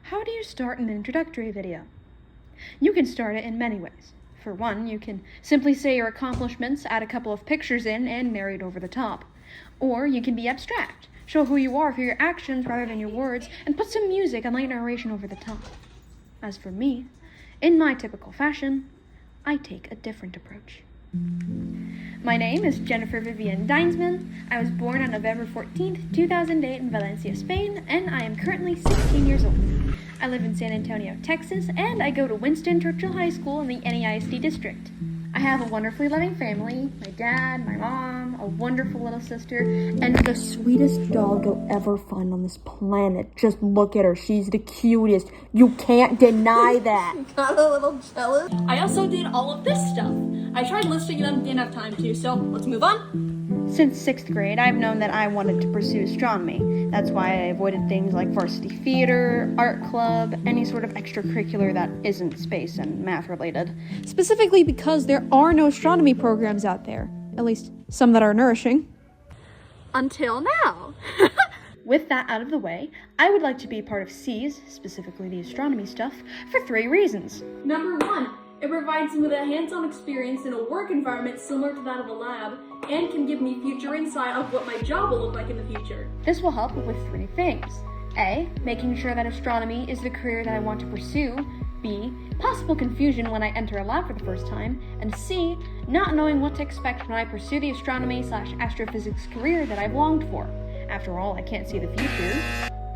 How do you start an introductory video? You can start it in many ways. For one, you can simply say your accomplishments, add a couple of pictures in, and narrate over the top. Or you can be abstract, show who you are through your actions rather than your words, and put some music and light narration over the top. As for me, in my typical fashion, I take a different approach. My name is Jennifer Vivian Dinesman. I was born on November 14th, 2008 in Valencia, Spain, and I am currently 16 years old. I live in San Antonio, Texas, and I go to Winston Churchill High School in the NEISD district. I have a wonderfully loving family, my dad, my mom, a wonderful little sister, and the sweetest dog you'll ever find on this planet. Just look at her, she's the cutest. You can't deny that. Got a little jealous. I also did all of this stuff. I tried listing them, didn't have time to, so let's move on. Since 6th grade, I've known that I wanted to pursue astronomy. That's why I avoided things like varsity theater, art club, any sort of extracurricular that isn't space and math related. Specifically because there are no astronomy programs out there. At least some that are nourishing. Until now. With that out of the way, I would like to be part of SEAS, specifically the astronomy stuff, for 3 reasons. Number 1, it provides me with a hands-on experience in a work environment similar to that of a lab, and can give me future insight of what my job will look like in the future. This will help with 3 things. A, making sure that astronomy is the career that I want to pursue. B, possible confusion when I enter a lab for the first time. And C, not knowing what to expect when I pursue the astronomy/astrophysics career that I've longed for. After all, I can't see the future.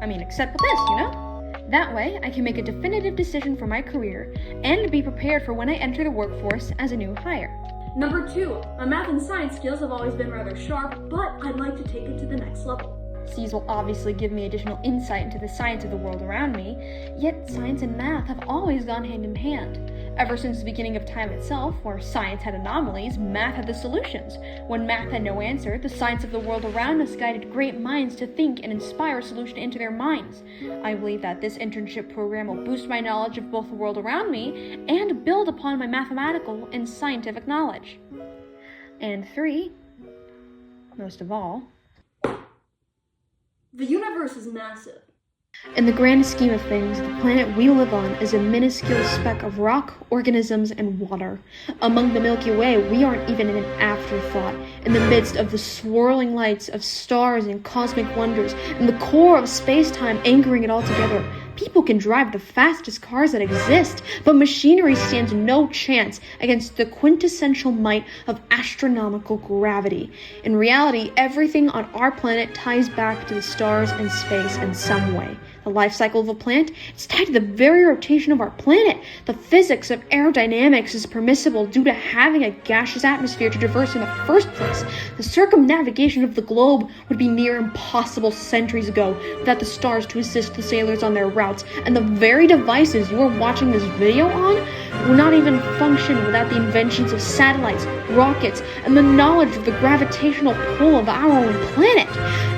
Except with this, you know? That way, I can make a definitive decision for my career and be prepared for when I enter the workforce as a new hire. Number 2, my math and science skills have always been rather sharp, but I'd like to take it to the next level. SEAS will obviously give me additional insight into the science of the world around me, yet science and math have always gone hand in hand. Ever since the beginning of time itself, where science had anomalies, math had the solutions. When math had no answer, the science of the world around us guided great minds to think and inspire a solution into their minds. I believe that this internship program will boost my knowledge of both the world around me and build upon my mathematical and scientific knowledge. And 3, most of all, the universe is massive. in the grand scheme of things, the planet we live on is a minuscule speck of rock, organisms, and water. Among the Milky Way, we aren't even an afterthought. In the midst of the swirling lights of stars and cosmic wonders, in the core of space-time anchoring it all together, people can drive the fastest cars that exist, but machinery stands no chance against the quintessential might of astronomical gravity. In reality, everything on our planet ties back to the stars and space in some way. The life cycle of a planet is tied to the very rotation of our planet. The physics of aerodynamics is permissible due to having a gaseous atmosphere to traverse in the first place. The circumnavigation of the globe would be near impossible centuries ago without the stars to assist the sailors on their routes, and the very devices you are watching this video on would not even function without the inventions of satellites, rockets, and the knowledge of the gravitational pull of our own planet.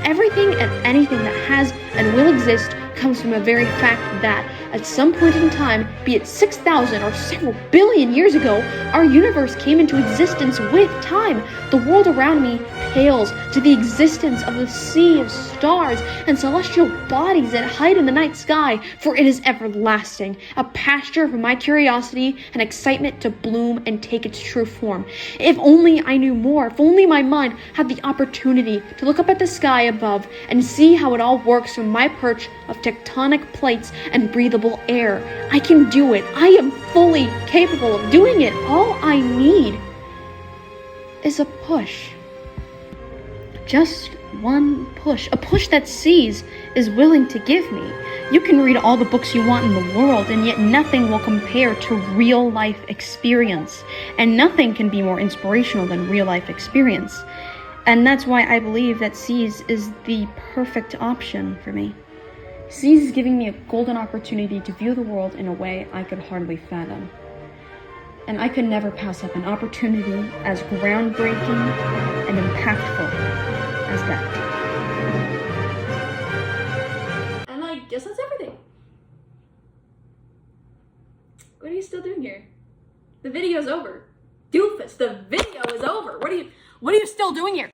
Everything and anything that has and will exist comes from a very fact that, at some point in time, be it 6,000 or several billion years ago, our universe came into existence with time. The world around me pales to the existence of a sea of stars and celestial bodies that hide in the night sky, for it is everlasting, a pasture for my curiosity and excitement to bloom and take its true form. If only I knew more, if only my mind had the opportunity to look up at the sky above and see how it all works from my perch of tectonic plates and breathable air. I can do it. I am fully capable of doing it. All I need is a push. Just one push. A push that SEAS is willing to give me. You can read all the books you want in the world, and yet nothing will compare to real-life experience. And nothing can be more inspirational than real-life experience. And that's why I believe that SEAS is the perfect option for me. SEAS is giving me a golden opportunity to view the world in a way I could hardly fathom. And I could never pass up an opportunity as groundbreaking and impactful as that. And I guess that's everything. What are you still doing here? The video's over. Doofus, the video is over. What are you still doing here?